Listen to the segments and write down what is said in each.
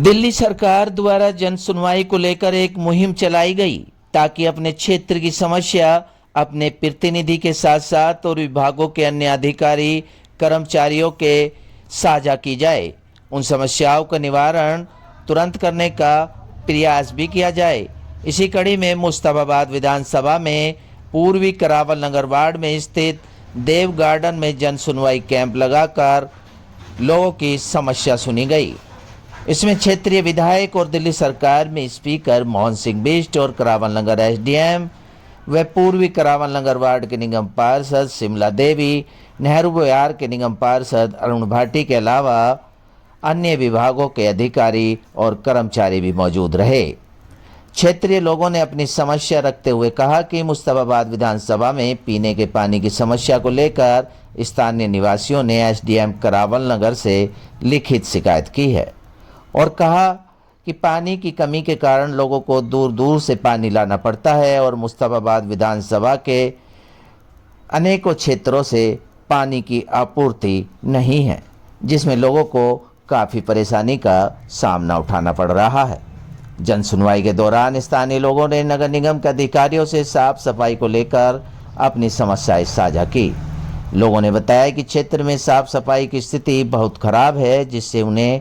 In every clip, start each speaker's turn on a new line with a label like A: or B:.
A: दिल्ली सरकार द्वारा जन सुनवाई को लेकर एक मुहिम चलाई गई ताकि अपने क्षेत्र की समस्या अपने प्रतिनिधि के साथ साथ और विभागों के अन्य अधिकारी कर्मचारियों के साझा की जाए। उन समस्याओं का निवारण तुरंत करने का प्रयास भी किया जाए। इसी कड़ी में मुस्तफाबाद विधानसभा में पूर्वी करावल नगर वार्ड में स्थित देव गार्डन में जन सुनवाई कैंप लगाकर लोगों की समस्या सुनी गई। इसमें क्षेत्रीय विधायक और दिल्ली सरकार में स्पीकर मोहन सिंह बिष्ट और करावल नगर एसडीएम व पूर्वी करावल नगर वार्ड के निगम पार्षद शिमला देवी, नेहरू विहार के निगम पार्षद अरुण भाटी के अलावा अन्य विभागों के अधिकारी और कर्मचारी भी मौजूद रहे। क्षेत्रीय लोगों ने अपनी समस्या रखते हुए कहा कि मुस्तफाबाद विधानसभा में पीने के पानी की समस्या को लेकर स्थानीय निवासियों ने एसडीएम करावल नगर से लिखित शिकायत की है और कहा कि पानी की कमी के कारण लोगों को दूर दूर से पानी लाना पड़ता है और मुस्तफाबाद विधानसभा के अनेकों क्षेत्रों से पानी की आपूर्ति नहीं है, जिसमें लोगों को काफ़ी परेशानी का सामना उठाना पड़ रहा है। जन सुनवाई के दौरान स्थानीय लोगों ने नगर निगम के अधिकारियों से साफ सफाई को लेकर अपनी समस्याएं साझा की। लोगों ने बताया कि क्षेत्र में साफ सफाई की स्थिति बहुत खराब है, जिससे उन्हें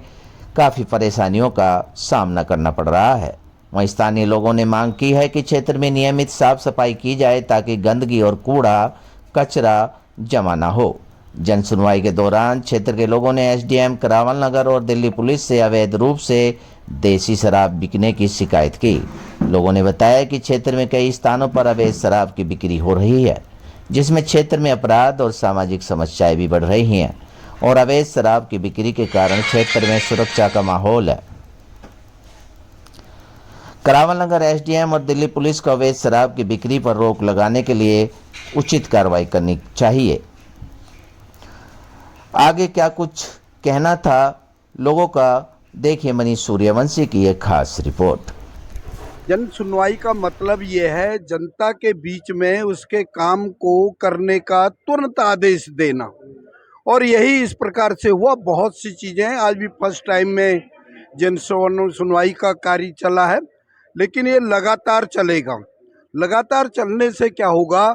A: काफ़ी परेशानियों का सामना करना पड़ रहा है। वहीं स्थानीय लोगों ने मांग की है कि क्षेत्र में नियमित साफ सफाई की जाए ताकि गंदगी और कूड़ा कचरा जमा न हो। जन सुनवाई के दौरान क्षेत्र के लोगों ने एसडीएम करावल नगर और दिल्ली पुलिस से अवैध रूप से देसी शराब बिकने की शिकायत की। लोगों ने बताया कि क्षेत्र में कई स्थानों पर अवैध शराब की बिक्री हो रही है, जिसमें क्षेत्र में अपराध और सामाजिक समस्याएं भी बढ़ रही हैं और अवैध शराब की बिक्री के कारण क्षेत्र में सुरक्षा का माहौल है। करावल नगर एसडीएम और दिल्ली पुलिस को अवैध शराब की बिक्री पर रोक लगाने के लिए उचित कार्रवाई करनी चाहिए। आगे क्या कुछ कहना था लोगों का, देखिए मनीष सूर्यवंशी की एक खास रिपोर्ट।
B: जन सुनवाई का मतलब ये है जनता के बीच में उसके काम को करने का तुरंत आदेश देना, और यही इस प्रकार से हुआ। बहुत सी चीज़ें हैं, आज भी फर्स्ट टाइम में जन सुनवाई का कार्य चला है, लेकिन ये लगातार चलेगा। लगातार चलने से क्या होगा,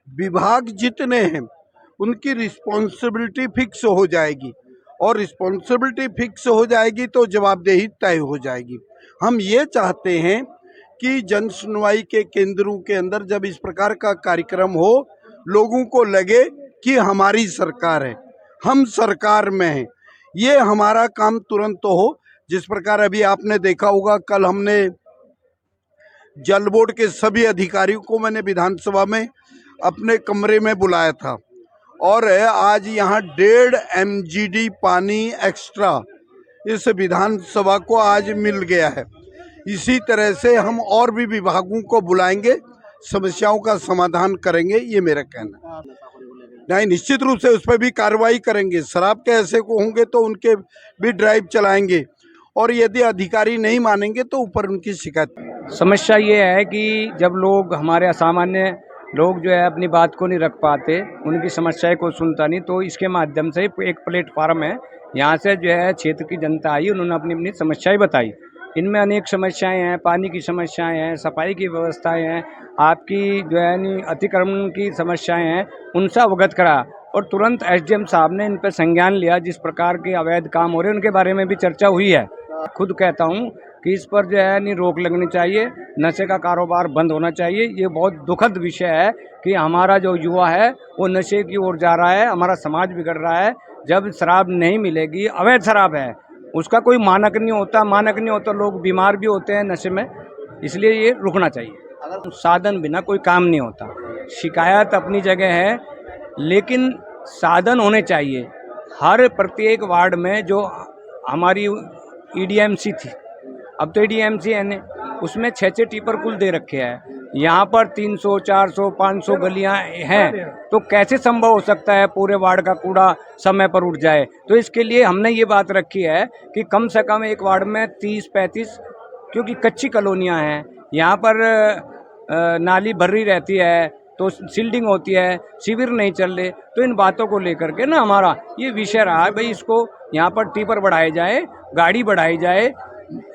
B: विभाग जितने हैं उनकी रिस्पॉन्सिबिलिटी फिक्स हो जाएगी, और रिस्पॉन्सिबिलिटी फिक्स हो जाएगी तो जवाबदेही तय हो जाएगी। हम ये चाहते हैं कि जन सुनवाई के केंद्रों के अंदर जब इस प्रकार का कार्यक्रम हो, लोगों को लगे कि हमारी सरकार है, हम सरकार में हैं, ये हमारा काम तुरंत तो हो। जिस प्रकार अभी आपने देखा होगा, कल हमने जल बोर्ड के सभी अधिकारियों को मैंने विधानसभा में अपने कमरे में बुलाया था, और आज यहाँ 1.5 MGD पानी एक्स्ट्रा इस विधानसभा को आज मिल गया है। इसी तरह से हम और भी विभागों को बुलाएंगे, समस्याओं का समाधान करेंगे, ये मेरा कहना है। नहीं, निश्चित रूप से उस पर भी कार्रवाई करेंगे। शराब के ऐसे को होंगे तो उनके भी ड्राइव चलाएंगे, और यदि अधिकारी नहीं मानेंगे तो ऊपर उनकी शिकायत।
C: समस्या ये है कि जब लोग, हमारे असामान्य लोग जो है अपनी बात को नहीं रख पाते, उनकी समस्याएं को सुनता नहीं, तो इसके माध्यम से एक प्लेटफार्म है, यहाँ से जो है क्षेत्र की जनता आई, उन्होंने अपनी अपनी समस्याएं बताई। इनमें अनेक समस्याएं हैं, पानी की समस्याएं हैं, सफाई की व्यवस्थाएं हैं, आपकी जो है अतिक्रमण की समस्याएं हैं, उनसे अवगत करा, और तुरंत एसडीएम साहब ने इन पर संज्ञान लिया। जिस प्रकार के अवैध काम हो रहे हैं उनके बारे में भी चर्चा हुई है। खुद कहता हूँ कि इस पर जो है रोक लगनी चाहिए, नशे का कारोबार बंद होना चाहिए। ये बहुत दुखद विषय है कि हमारा जो युवा है वो नशे की ओर जा रहा है, हमारा समाज बिगड़ रहा है। जब शराब नहीं मिलेगी, अवैध शराब है, उसका कोई मानक नहीं होता, मानक नहीं होता, लोग बीमार भी होते हैं नशे में, इसलिए ये रुकना चाहिए। अगर साधन बिना कोई काम नहीं होता। शिकायत अपनी जगह है, लेकिन साधन होने चाहिए। हर प्रत्येक वार्ड में जो हमारी ईडीएमसी थी, अब तो ईडीएमसी है, उसमें 6 टिपर कुल दे रखे हैं। यहाँ पर 300, 400, 500 गलियाँ हैं, तो कैसे संभव हो सकता है पूरे वार्ड का कूड़ा समय पर उठ जाए। तो इसके लिए हमने ये बात रखी है कि कम से कम एक वार्ड में 30-35, क्योंकि कच्ची कॉलोनियाँ हैं, यहाँ पर नाली भरी रहती है, तो सील्डिंग होती है, शिविर नहीं चल रहे। तो इन बातों को लेकर के ना हमारा ये विषय रहा है भाई, इसको यहाँ पर टिपर बढ़ाए जाए, गाड़ी बढ़ाई जाए,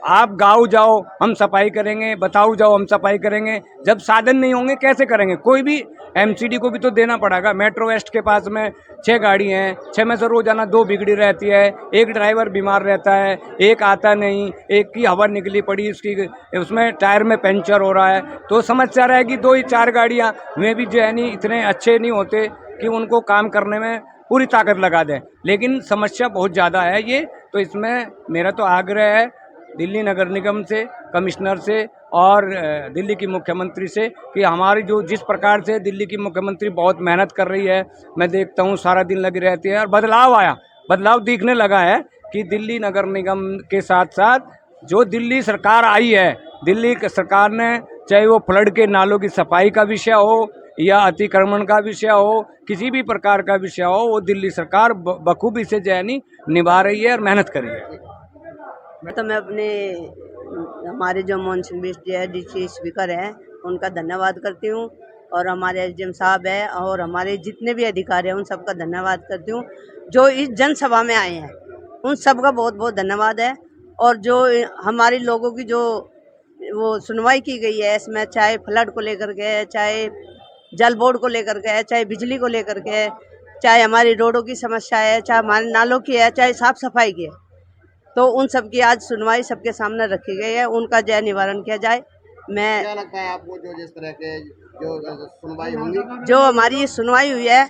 C: आप गाँव जाओ हम सफाई करेंगे, बताओ जाओ हम सफाई करेंगे, जब साधन नहीं होंगे कैसे करेंगे? कोई भी एमसीडी को भी तो देना पड़ेगा। मेट्रो वेस्ट के पास में 6 गाड़ी हैं, 6 में से रोजाना 2 बिगड़ी रहती है, एक ड्राइवर बीमार रहता है, एक आता नहीं, एक की हवा निकली पड़ी उसकी, उसमें टायर में पंचर हो रहा है, तो समस्या रहेगी। 2 ही 4 गाड़ियाँ वे भी जो है नहीं इतने अच्छे नहीं होते कि उनको काम करने में पूरी ताकत लगा दें, लेकिन समस्या बहुत ज़्यादा है ये। तो इसमें मेरा तो आग्रह है दिल्ली नगर निगम से, कमिश्नर से और दिल्ली की मुख्यमंत्री से कि हमारी जो जिस प्रकार से दिल्ली की मुख्यमंत्री बहुत मेहनत कर रही है, मैं देखता हूँ सारा दिन लगी रहती है, और बदलाव दिखने लगा है कि दिल्ली नगर निगम के साथ साथ जो दिल्ली सरकार आई है, दिल्ली सरकार ने चाहे वो फ्लड के नालों की सफाई का विषय हो या अतिक्रमण का विषय हो, किसी भी प्रकार का विषय हो, वो दिल्ली सरकार बखूबी से जो है नहीं निभा रही है और मेहनत कर रही है।
D: तो मैं अपने हमारे जो मोहन सिंह बिष्ट जी है डीसी स्पीकर हैं उनका धन्यवाद करती हूँ, और हमारे एसडीएम साहब है और हमारे जितने भी अधिकारी हैं उन सबका धन्यवाद करती हूँ जो इस जनसभा में आए हैं, उन सबका बहुत बहुत धन्यवाद है। और जो हमारे लोगों की जो वो सुनवाई की गई है इसमें, चाहे फ्लड को लेकर के, चाहे जल बोर्ड को लेकर के, चाहे बिजली को लेकर के, चाहे हमारी रोडों की समस्या है, चाहे हमारे नालों की है, चाहे साफ सफाई की है, तो उन सब की आज सुनवाई सबके सामने रखी गई है, उनका जय निवारण किया जाए। मैं
E: क्या लगता है आपको जो जिस तरह के जो सुनवाई होंगी,
D: जो हमारी ये सुनवाई हुई है,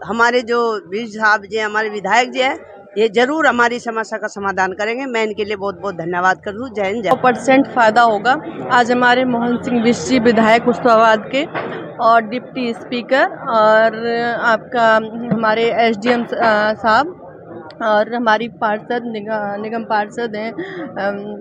D: हमारे जो बीज साहब जी हमारे विधायक जी हैं, ये जरूर हमारी समस्या का समाधान करेंगे। मैं इनके लिए बहुत बहुत धन्यवाद कर दूँ। जय हिंद, जय
F: 100% फ़ायदा होगा। आज हमारे मोहन सिंह बिष्ट जी विधायक मुस्तफाबाद के और डिप्टी स्पीकर और आपका हमारे एसडीएम साहब और हमारी पार्षद निगम पार्षद हैं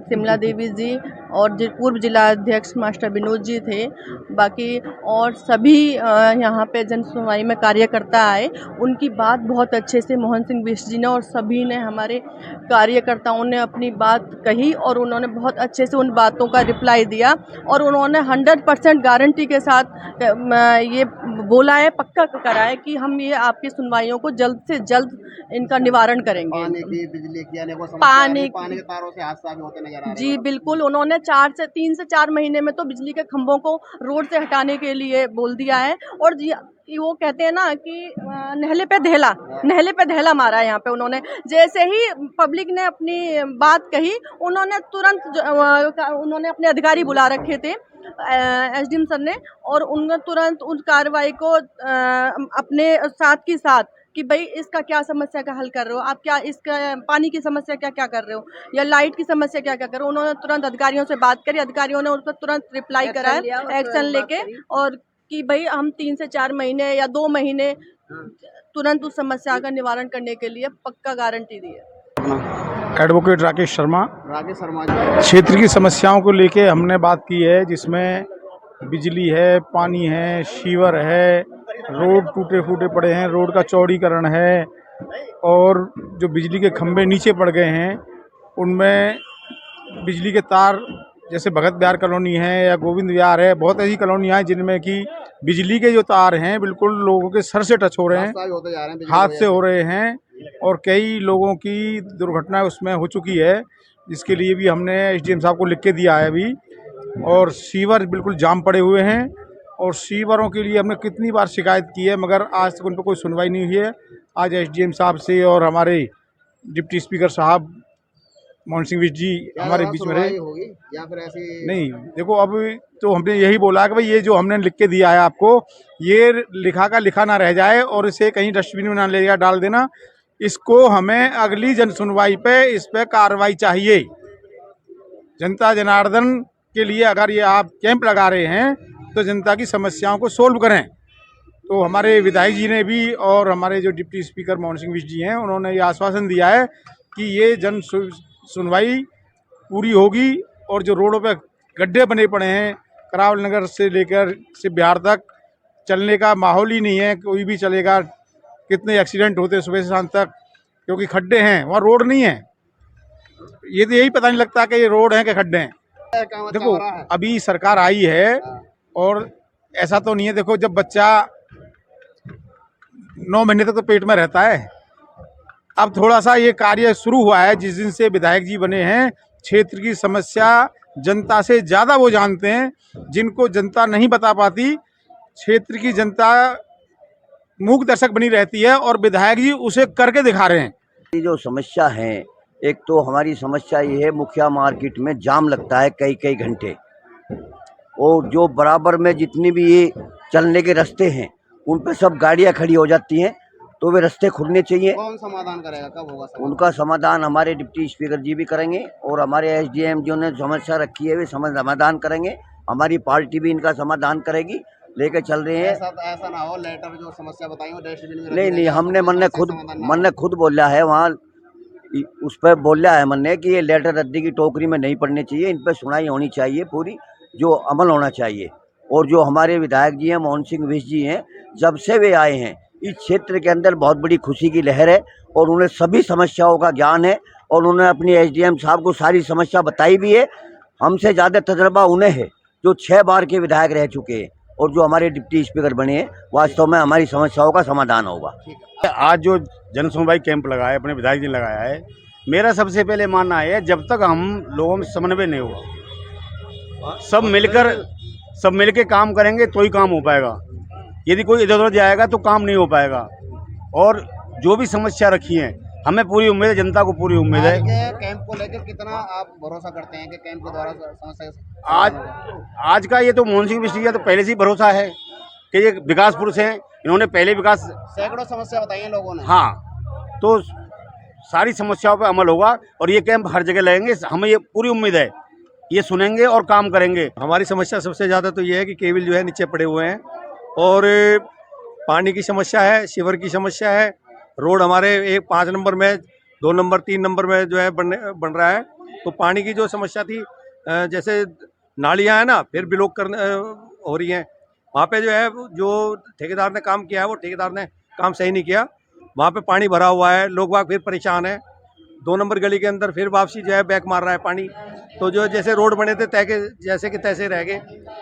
F: शिमला देवी जी, और पूर्व जिला अध्यक्ष मास्टर विनोद जी थे, बाकी और सभी यहाँ पे जन सुनवाई में कार्यकर्ता आए, उनकी बात बहुत अच्छे से मोहन सिंह बिष्ट जी ने और सभी ने हमारे कार्यकर्ताओं ने अपनी बात कही और उन्होंने बहुत अच्छे से उन बातों का रिप्लाई दिया, और उन्होंने 100% गारंटी के साथ ये बोला है, पक्का करा है कि हम ये आपकी सुनवाइयों को जल्द से जल्द इनका निवारण करेंगे।
E: पानी की, बिजली की अनेकों समस्या पानी के तारों से हादसा भी होते नजर आ रहे हैं।
F: जी बिल्कुल, उन्होंने 3 से 4 महीने में तो बिजली के खंभों को रोड से हटाने के लिए बोल दिया है, और वो कहते हैं ना कि नहले पे धेला मारा है यहाँ पे उन्होंने। जैसे ही पब्लिक ने अपनी बात कही, उन्होंने तुरंत उन्होंने अपने अधिकारी बुला रखे थे एसडीएम सर ने, और उन्होंने तुरंत उस कार्रवाई को अपने साथ की साथ कि भाई इसका क्या समस्या का हल कर रहे हो आप, क्या इसका पानी की समस्या क्या कर रहे हो, या लाइट की समस्या क्या कर रहे हो। उन्होंने तुरंत अधिकारियों से बात करी, अधिकारियों ने उस पर तुरंत रिप्लाई करा है, एक्शन लेके, और कि भाई हम 3 से 4 महीने या 2 महीने तुरंत उस समस्या का निवारण करने के लिए पक्का गारंटी दी है।
G: एडवोकेट राकेश शर्मा।
E: जी,
G: क्षेत्र की समस्याओं को लेके हमने बात की है, जिसमें बिजली है, पानी है, सीवर है, रोड टूटे फूटे पड़े हैं, रोड का चौड़ीकरण है, और जो बिजली के खंभे नीचे पड़ गए हैं उनमें बिजली के तार, जैसे भगत बिहार कॉलोनी है या गोविंद विहार है, बहुत ऐसी कॉलोनियाँ हैं जिनमें कि बिजली के जो तार हैं बिल्कुल लोगों के सर से टच हो रहे हैं,
E: हादसा भी होते जा रहे हैं, बिजली
G: हादसे हो रहे हैं, और कई लोगों की दुर्घटना उसमें हो चुकी है, जिसके लिए भी हमने एसडीएम साहब को लिख के दिया है अभी। और सीवर बिल्कुल जाम पड़े हुए हैं, और सीवरों के लिए हमने कितनी बार शिकायत की है, मगर आज तक उन पर कोई सुनवाई नहीं हुई है। आज एसडीएम साहब से और हमारे डिप्टी स्पीकर साहब मोहन सिंह बिष्ट जी हमारे बीच में रहे।
E: होगी या फिर ऐसी
G: नहीं, देखो अब तो हमने यही बोला कि भाई ये जो हमने लिख के दिया है आपको, ये लिखा का लिखा ना रह जाए और इसे कहीं डस्टबिन में ना ले जा डाल देना। इसको हमें अगली जन सुनवाई पे इस पे कार्रवाई चाहिए। जनता जनार्दन के लिए अगर ये आप कैंप लगा रहे हैं तो जनता की समस्याओं को सोल्व करें। तो हमारे विधायक जी ने भी और हमारे जो डिप्टी स्पीकर मोहन सिंह बिष्ट जी हैं, उन्होंने ये आश्वासन दिया है कि ये जन सुनवाई पूरी होगी, और जो रोडों पे गड्ढे बने पड़े हैं, करावल नगर से लेकर से बिहार तक चलने का माहौल ही नहीं है, कोई भी चलेगा, कितने एक्सीडेंट होते हैं सुबह से शाम तक, क्योंकि खड्डे हैं, वहाँ रोड नहीं है। ये तो यही पता नहीं लगता कि ये रोड है कि खड्डे हैं। देखो अभी सरकार आई है, और ऐसा तो नहीं है, देखो जब बच्चा 9 महीने तक तो पेट में रहता है, अब थोड़ा सा ये कार्य शुरू हुआ है जिस दिन से विधायक जी बने हैं, क्षेत्र की समस्या जनता से ज़्यादा वो जानते हैं, जिनको जनता नहीं बता पाती। क्षेत्र की जनता मूक दर्शक बनी रहती है और विधायक जी उसे करके दिखा रहे हैं।
H: ये जो समस्या है, एक तो हमारी समस्या ये है, मुखिया मार्केट में जाम लगता है कई कई घंटे, और जो बराबर में जितनी भी ये चलने के रास्ते हैं उन पे सब गाड़ियां खड़ी हो जाती हैं, तो वे रास्ते खुलने चाहिए।
E: कौन समाधान करेगा, कब होगा समाधान?
H: उनका समाधान हमारे डिप्टी स्पीकर जी भी करेंगे और हमारे एसडीएम जो ने समस्या रखी है वे समाधान करेंगे। हमारी पार्टी भी इनका समाधान करेगी, लेके चल रहे हैं।
E: ऐसा ना हो लेटर जो समस्या बताई वो डस्टबिन में
H: नहीं, हमने मन ने खुद बोला है वहाँ, उस पर बोला है मन ने कि ये लेटर रद्दी की टोकरी में नहीं पड़ने चाहिए, इन पर सुनाई होनी चाहिए पूरी, जो अमल होना चाहिए। और जो हमारे विधायक जी हैं मोहन सिंह बिष्ट जी हैं, जब से वे आए हैं इस क्षेत्र के अंदर बहुत बड़ी खुशी की लहर है और उन्हें सभी समस्याओं का ज्ञान है और उन्होंने अपनी एसडीएम साहब को सारी समस्या बताई भी है। हमसे ज़्यादा तजर्बा उन्हें है जो 6 बार के विधायक रह चुके हैं और जो हमारे डिप्टी स्पीकर बने हैं। वास्तव में हमारी समस्याओं का समाधान होगा।
G: आज जो जन सुनवाई कैंप लगाया है, अपने विधायक जी ने लगाया है, मेरा सबसे पहले मानना है जब तक हम लोगों में समन्वय नहीं होगा, सब मिलकर काम करेंगे तो ही काम हो पाएगा। यदि कोई इधर उधर जाएगा तो काम नहीं हो पाएगा। और जो भी समस्या रखी है हमें पूरी उम्मीद है, जनता को पूरी उम्मीद है।
E: कैंप को लेकर कितना आप भरोसा करते हैं कि कैंप के द्वारा समस्या
G: आज का ये तो मोहन सिंह बिष्ट जी का तो पहले से ही भरोसा है कि ये विकास पुरुष हैं, इन्होंने पहले विकास
E: सैकड़ों समस्या बताई है लोगों ने।
G: हाँ, तो सारी समस्याओं पर अमल होगा और ये कैंप हर जगह लगेंगे। हमें ये पूरी उम्मीद है, ये सुनेंगे और काम करेंगे। हमारी समस्या सबसे ज़्यादा तो ये है कि केबल जो है नीचे पड़े हुए हैं और पानी की समस्या है, सीवर की समस्या है। रोड हमारे 5 नंबर में, 2 नंबर 3 नंबर में जो है बन रहा है। तो पानी की जो समस्या थी, जैसे नालियाँ हैं ना, फिर ब्लॉक करने हो रही हैं, वहाँ पे जो है जो ठेकेदार ने काम किया है वो ठेकेदार ने काम सही नहीं किया। वहाँ पे पानी भरा हुआ है, लोग वहाँ फिर परेशान हैं। 2 नंबर गली के अंदर फिर वापसी जो है बैक मार रहा है पानी। तो जो जैसे रोड बने थे तय के जैसे कि तैसे रह गए।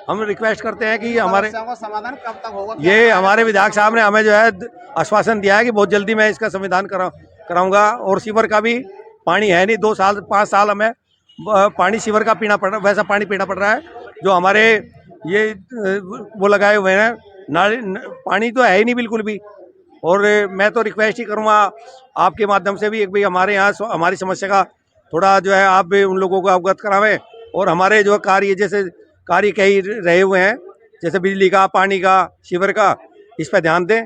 G: हम रिक्वेस्ट करते हैं कि हमारे
E: समाधान कब तक होगा?
G: ये हमारे विधायक साहब ने हमें जो है आश्वासन दिया है कि बहुत जल्दी मैं इसका समाधान कराऊंगा। और सीवर का भी पानी है नहीं, 2 साल 5 साल हमें पानी सीवर का पीना पड़ रहा है, वैसा पानी पीना पड़ रहा है। जो हमारे ये वो लगाए हुए हैं नाली, पानी तो है ही नहीं बिल्कुल भी। और मैं तो रिक्वेस्ट ही करूँगा आपके माध्यम से भी, एक भाई हमारे यहाँ हमारी समस्या का थोड़ा जो है आप भी उन लोगों को अवगत करावें और हमारे जो कार्य जैसे कार्य कई रहे हुए हैं, जैसे बिजली का, पानी का, सीवर का, इस पर ध्यान दें।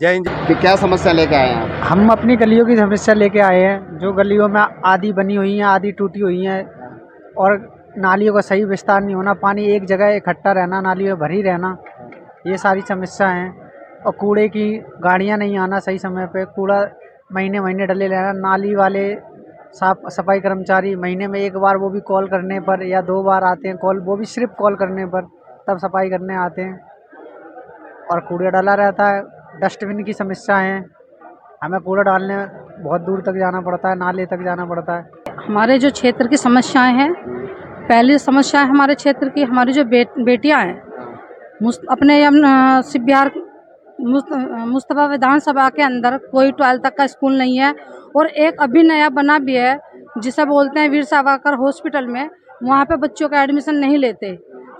G: जय हिंद।
E: क्या समस्या लेके आए हैं?
I: हम अपनी गलियों की समस्या लेके आए हैं, जो गलियों में आधी बनी हुई हैं, आधी टूटी हुई हैं और नालियों का सही विस्तार नहीं होना, पानी एक जगह इकट्ठा रहना, नालियों में भरी रहना, ये सारी समस्या हैं। और कूड़े की गाड़ियां नहीं आना सही समय पे, कूड़ा महीने महीने डले रहना। नाली वाले साफ सफाई कर्मचारी महीने में 1 बार, वो भी कॉल करने पर, या 2 बार आते हैं कॉल, वो भी सिर्फ कॉल करने पर, तब सफाई करने आते हैं। और कूड़ा डाला रहता है। डस्टबिन की समस्या है, हमें कूड़ा डालने बहुत दूर तक जाना पड़ता है, नाले तक जाना पड़ता है।
J: हमारे जो क्षेत्र की समस्याएं हैं, पहली समस्या है हमारे क्षेत्र की, हमारी जो बेटियां हैं अपने शिव बिहार मुस्तफा विधानसभा के अंदर कोई 12 तक का स्कूल नहीं है। और एक अभी नया बना भी है जिसे बोलते हैं वीर सावरकर हॉस्पिटल में, वहाँ पे बच्चों का एडमिशन नहीं लेते।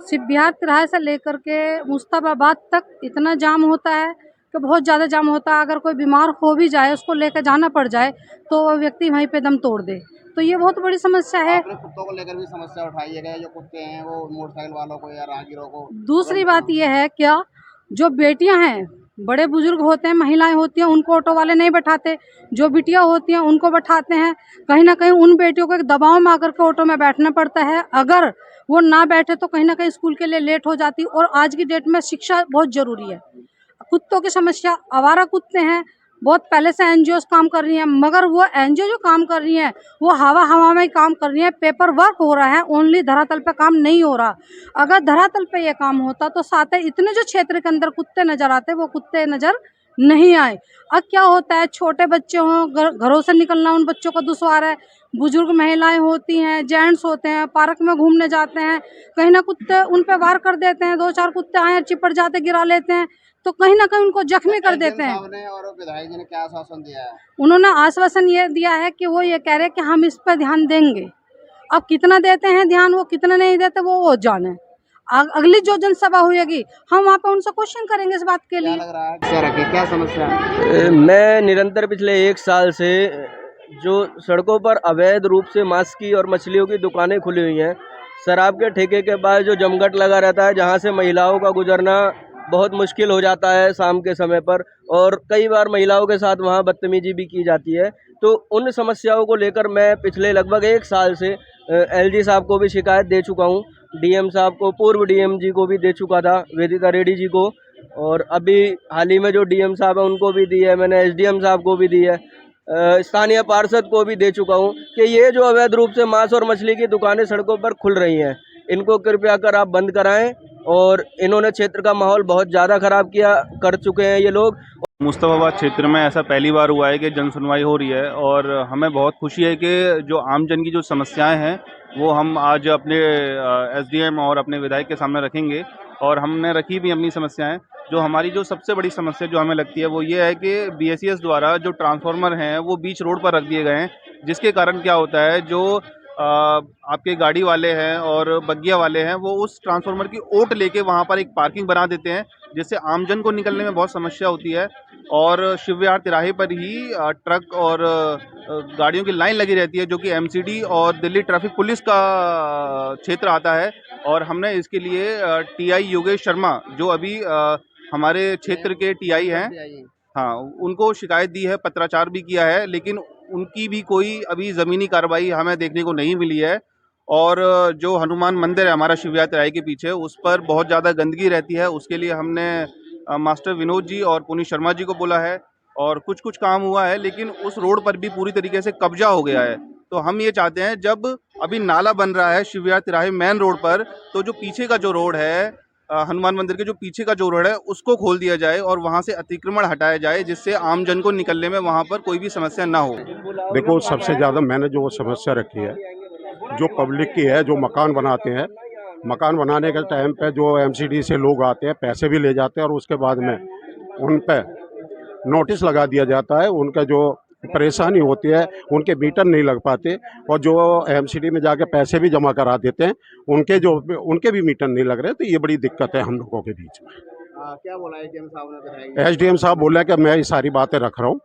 J: शिव बिहार तिराहे से लेकर के मुस्तफाबाद तक इतना जाम होता है कि बहुत ज़्यादा जाम होता है। अगर कोई बीमार हो भी जाए, उसको लेकर जाना पड़ जाए, तो वह व्यक्ति वहीं पे दम तोड़ दे। तो ये बहुत बड़ी समस्या है।
E: आपने कुत्तों को लेकर भी समस्या उठाई है, जो कुत्ते हैं वो मोटरसाइकिल वालों को या राहगीरों को?
J: दूसरी बात यह है, क्या जो बेटियां हैं, बड़े बुजुर्ग होते हैं, महिलाएं होती हैं, उनको ऑटो वाले नहीं बैठाते। जो बिटियां होती हैं उनको बैठाते हैं। कहीं ना कहीं उन बेटियों को एक दबाव में आकर के ऑटो में बैठना पड़ता है। अगर वो ना बैठे तो कहीं ना कहीं स्कूल के लिए लेट हो जाती। और आज की डेट में शिक्षा बहुत ज़रूरी है। कुत्तों की समस्या, आवारा कुत्ते हैं, बहुत पहले से एनजीओ काम कर रही हैं, मगर वो एनजीओ जो काम कर रही हैं वो हवा में ही काम कर रही हैं। पेपर वर्क हो रहा है, ओनली धरातल पे काम नहीं हो रहा। अगर धरातल पे ये काम होता तो साथ इतने जो क्षेत्र के अंदर कुत्ते नज़र आते, वो कुत्ते नज़र नहीं आए। अब क्या होता है, छोटे बच्चे हों, घरों से निकलना उन बच्चों को दुश्वार है। बुजुर्ग महिलाएं होती हैं, जेंट्स होते हैं, पार्क में घूमने जाते हैं, कहीं ना कुत्ते उन पे वार कर देते हैं। 2-4 कुत्ते आए, चिपट जाते, गिरा लेते हैं, तो कहीं ना कहीं उनको जख्मी कर देते हैं।
E: और विधायक जी ने क्या आश्वासन दिया है?
J: उन्होंने आश्वासन ये दिया है कि वो ये कह रहे हैं कि हम इस पर ध्यान देंगे। अब कितना देते हैं ध्यान, वो कितना नहीं देते वो जाने। अगली जो जनसभा होगी हम वहाँ पे उनसे क्वेश्चन करेंगे इस बात के लिए।
E: क्या लग रहा है क्या रखे क्या समस्या है?
K: मैं निरंतर पिछले 1 साल से जो सड़कों पर अवैध रूप से मांस की और मछलियों की दुकानें खुली हुई हैं, शराब के ठेके के पास जो जमघट लगा रहता है, जहां से महिलाओं का गुजरना बहुत मुश्किल हो जाता है शाम के समय पर, और कई बार महिलाओं के साथ वहां बदतमीजी भी की जाती है। तो उन समस्याओं को लेकर मैं पिछले लगभग 1 साल से एलजी साहब को भी शिकायत दे चुका हूं, डीएम साहब को, पूर्व डीएम जी को भी दे चुका था, वेदिता रेड्डी जी को, और अभी हाल ही में जो डीएम साहब है उनको भी दी है मैंने, एसडीएम साहब को भी दी है, स्थानीय पार्षद को भी दे चुका हूं कि ये जो अवैध रूप से मांस और मछली की दुकानें सड़कों पर खुल रही हैं, इनको कृपया कर आप बंद कराएं। और इन्होंने क्षेत्र का माहौल बहुत ज़्यादा ख़राब कर चुके हैं ये लोग।
G: मुस्तफाबाद क्षेत्र में ऐसा पहली बार हुआ है कि जन सुनवाई हो रही है, और हमें बहुत खुशी है कि जो आम जन की जो समस्याएं हैं वो हम आज अपने एसडीएम और अपने विधायक के सामने रखेंगे, और हमने रखी भी अपनी समस्याएं। जो हमारी जो सबसे बड़ी समस्या जो हमें लगती है वो ये है कि बीएसईएस द्वारा जो ट्रांसफार्मर हैं वो बीच रोड पर रख दिए गए हैं, जिसके कारण क्या होता है, जो आपके गाड़ी वाले हैं और बग्गिया वाले हैं वो उस ट्रांसफार्मर की ओट लेके वहाँ पर एक पार्किंग बना देते हैं, जिससे आमजन को निकलने में बहुत समस्या होती है। और शिवविहार तिराहे पर ही ट्रक और गाड़ियों की लाइन लगी रहती है, जो कि एमसीडी और दिल्ली ट्रैफिक पुलिस का क्षेत्र आता है। और हमने इसके लिए टीआई योगेश शर्मा, जो अभी हमारे क्षेत्र के टीआई हैं, हाँ, उनको शिकायत दी है, पत्राचार भी किया है, लेकिन उनकी भी कोई अभी ज़मीनी कार्रवाई हमें देखने को नहीं मिली है। और जो हनुमान मंदिर है हमारा शिवविहार तिराहे के पीछे, उस पर बहुत ज़्यादा गंदगी रहती है, उसके लिए हमने मास्टर विनोद जी और पुनीत शर्मा जी को बोला है, और कुछ काम हुआ है, लेकिन उस रोड पर भी पूरी तरीके से कब्जा हो गया है। तो हम ये चाहते हैं, जब अभी नाला बन रहा है शिवविहार तिराहे मेन रोड पर, तो जो पीछे का जो रोड है, हनुमान मंदिर के जो पीछे का जो रोड है उसको खोल दिया जाए और वहाँ से अतिक्रमण हटाया जाए, जिससे आम जन को निकलने में वहाँ पर कोई भी समस्या ना हो।
L: देखो, सबसे ज़्यादा मैंने जो समस्या रखी है जो पब्लिक की है, जो मकान बनाते हैं, मकान बनाने के टाइम पे जो एमसीडी से लोग आते हैं, पैसे भी ले जाते हैं, और उसके बाद में उन पे नोटिस लगा दिया जाता है। उनका जो परेशानी होती है, उनके मीटर नहीं लग पाते, और जो एमसीडी में जाके पैसे भी जमा करा देते हैं, उनके भी मीटर नहीं लग रहे। तो ये बड़ी दिक्कत है हम लोगों के बीच में।
E: क्या बोला एसडीएम साहब ने?
L: एसडीएम साहब बोला कि मैं ये सारी बातें रख रहा हूँ,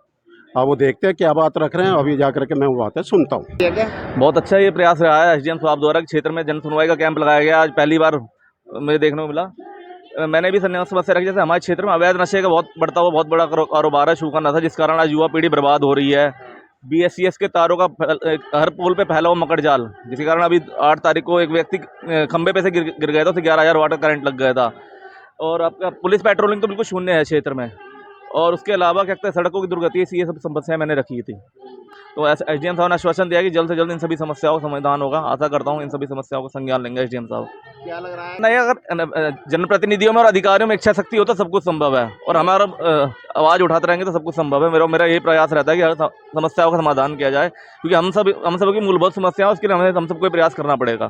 L: अब वो देखते हैं क्या बात रख रहे हैं, अभी जा करके मैं वो बातें सुनता हूँ।
K: बहुत अच्छा ये प्रयास रहा है एसडीएम साहब द्वारा, क्षेत्र में जन सुनवाई का कैंप लगाया गया। आज पहली बार मुझे देखने को मिला। मैंने भी समस्या रखी, जैसे हमारे क्षेत्र में अवैध नशे का बहुत बड़ा कारोबार है, शुगर नशा, जिस कारण आज युवा पीढ़ी बर्बाद हो रही है। बीएसईएस के तारों का हर पोल पे फैला हुआ मकड़ जाल, जिसके कारण अभी 8 तारीख को एक व्यक्ति खंबे पे से गिर गया था, उसे 11,000 वाट का करंट लग गया था। और आपका पुलिस पेट्रोलिंग तो बिल्कुल शून्य है क्षेत्र में। और उसके अलावा क्या कहते हैं, सड़कों की दुर्गति, ये सब समस्याएं मैंने रखी थी। तो एसडीएम साहब ने आश्वासन दिया कि जल्द से जल्द इन सभी समस्याओं का समाधान होगा। आशा करता हूँ इन सभी समस्याओं का संज्ञान लेंगे एसडीएम साहब।
E: क्या लग रहा है?
K: नहीं, अगर जनप्रतिनिधियों में और अधिकारियों में इच्छा शक्ति हो तो सब कुछ संभव है, और हमारा आवाज़ उठाते रहेंगे तो सब कुछ संभव है। मेरा यही प्रयास रहता है कि हर समस्याओं का समाधान किया जाए, क्योंकि हम सब की मूलभूत समस्या है, उसके लिए हमें हम सबको प्रयास करना पड़ेगा।